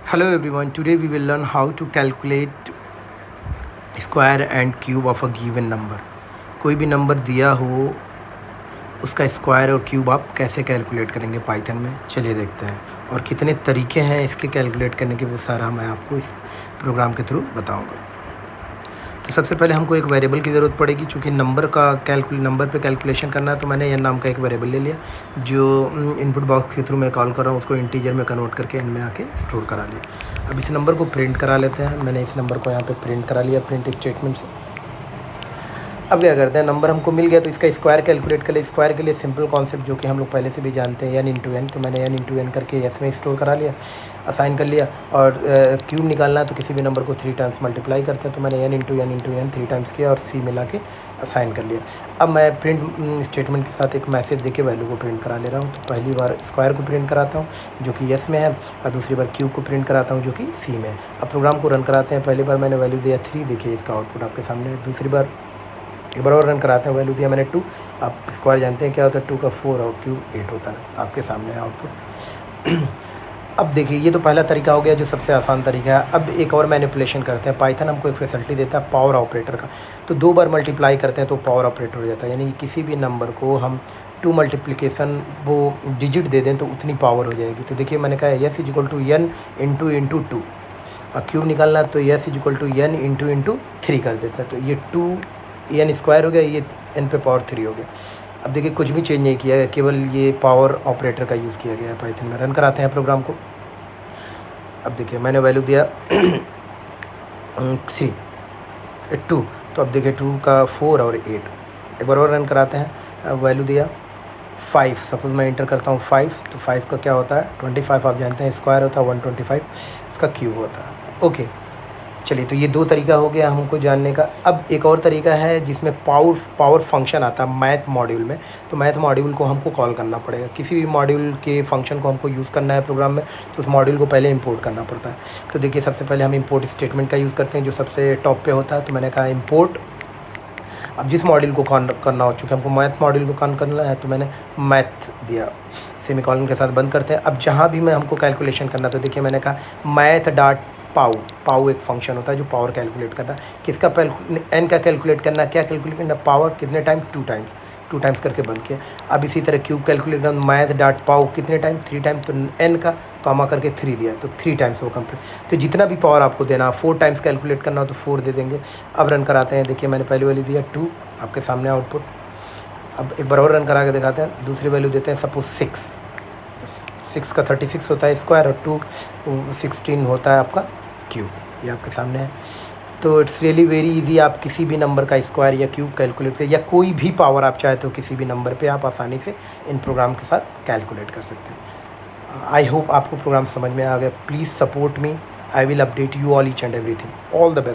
Hello everyone, today we will learn how to calculate square and cube of a given number. कोई भी number दिया हो उसका square और क्यूब आप कैसे कैलकुलेट करेंगे पाइथन में, चलिए देखते हैं। और कितने तरीके हैं इसके कैलकुलेट करने के, वो सारा मैं आपको इस प्रोग्राम के थ्रू बताऊंगा। तो सबसे पहले हमको एक वेरिएबल की ज़रूरत पड़ेगी, चूँकि नंबर पे कैलकुलेशन करना है। तो मैंने एन नाम का एक वेरिएबल ले लिया जो इनपुट बॉक्स के थ्रू मैं कॉल कर रहा हूँ, उसको इंटीजर में कन्वर्ट करके एन में आके स्टोर करा लिया। अब इस नंबर को प्रिंट करा लेते हैं। मैंने इस नंबर को यहाँ पे प्रिंट करा लिया प्रिंट स्टेटमेंट से। अब क्या करते हैं, नंबर हमको मिल गया तो इसका स्क्वायर कैलकुलेट कर ले। स्क्वायर के लिए सिंपल कॉन्सेप्ट जो कि हम लोग पहले से भी जानते हैं, एन इंटू एन। तो मैंने एन इंटू एन करके एस में स्टोर करा लिया, असाइन कर लिया। और क्यूब निकालना है तो किसी भी नंबर को 3 टाइम्स मल्टीप्लाई करते हैं। तो मैंने एन इंटू एन 3 टाइम्स किया और सी मिला के असाइन कर लिया। अब मैं प्रिंट स्टेटमेंट के साथ एक मैसेज देके वैल्यू को प्रिंट करा ले रहा हूँ। तो पहली बार स्क्वायर को प्रिंट कराता हूँ जो कि एस में है, और दूसरी बार क्यूब को प्रिंट कराता हूँ जो कि सी में है। अब प्रोग्राम को रन कराते हैं। पहली बार मैंने वैल्यू दिया 3, देखिए इसका आउटपुट आपके सामने। दूसरी बार एक बार और रन कराते हैं, वैल्यू दिया मैंने 2। आप स्क्वायर जानते हैं क्या होता है, 2 का 4 और क्यूब 8 होता है। आपके सामने आउटपुट। अब देखिए, ये तो पहला तरीका हो गया जो सबसे आसान तरीका है। अब एक और मैनिपुलेशन करते हैं। पाइथन हमको एक फैसिलिटी देता है पावर ऑपरेटर का। तो 2 बार मल्टीप्लाई करते हैं तो पावर ऑपरेटर हो जाता है, यानी किसी भी नंबर को हम 2 मल्टीप्लिकेशन वो डिजिट दे दें तो उतनी पावर हो जाएगी। तो देखिए मैंने कहा S is equal to N into 2, और क्यूब निकालना तो S is equal to N into 3 कर देते हैं। तो ये 2 एन स्क्वायर हो गया, ये एन पे पावर 3 हो गया। अब देखिए कुछ भी चेंज नहीं किया है, केवल ये पावर ऑपरेटर का यूज़ किया गया है पाइथन में। रन कराते हैं प्रोग्राम को। अब देखिए मैंने वैल्यू दिया 2। तो अब देखिए 2 का 4 और 8। एक बार और रन कराते हैं। अब वैल्यू दिया 5। सपोज मैं इंटर करता हूँ 5, तो 5 का क्या होता है 25। आप जानते हैं स्क्वायर होता है 125, इसका क्यूब होता है। ओके, चलिए तो ये 2 तरीका हो गया हमको जानने का। अब एक और तरीका है जिसमें पावर फंक्शन आता है मैथ मॉड्यूल में। तो मैथ मॉड्यूल को हमको कॉल करना पड़ेगा। किसी भी मॉड्यूल के फंक्शन को हमको यूज़ करना है प्रोग्राम में, तो उस मॉड्यूल को पहले इंपोर्ट करना पड़ता है। तो देखिए सबसे पहले हम इंपोर्ट स्टेटमेंट का यूज़ करते हैं जो सबसे टॉप पे होता है। तो मैंने कहा इंपोर्ट। अब जिस मॉड्यूल को कॉल करना हो, चूँकि हमको मैथ मॉड्यूल को कॉल करना है, तो मैंने मैथ दिया, सेमीकोलन के साथ बंद करते हैं। अब जहाँ भी मैं हमको कैलकुलेशन करना, तो देखिए मैंने कहा मैथ डॉट पाव एक फंक्शन होता है जो पावर कैलकुलेट करना है। किसका एन का कैलकुलेट करना है, क्या कैलकुलेट करना, पावर कितने टाइम 2 टाइम्स करके बंद किया। अब इसी तरह क्यूब कैलकुलेट करना, मैथ डॉट पाव कितने टाइम 3 टाइम, तो एन का कामा करके 3 दिया, तो 3 टाइम्स वो कंप्लीट। तो जितना भी पावर आपको देना, 4 टाइम्स कैलकुलेट करना हो तो 4 दे देंगे। अब रन कराते हैं। देखिए मैंने पहली वैल्यू दिया 2, आपके सामने आउटपुट। अब एक बार और रन करा के दिखाते हैं। दूसरी वैल्यू देते हैं सपोज 6 का 36 होता है स्क्वायर, और 2 16 होता है आपका क्यूब। ये आपके सामने है। तो इट्स रियली वेरी इजी। आप किसी भी नंबर का स्क्वायर या क्यूब कैलकुलेट करें, या कोई भी पावर आप चाहे तो किसी भी नंबर पे आप आसानी से इन प्रोग्राम के साथ कैलकुलेट कर सकते हैं। आई होप आपको प्रोग्राम समझ में आ गया। Please support me, I will update you all each and everything. All the best.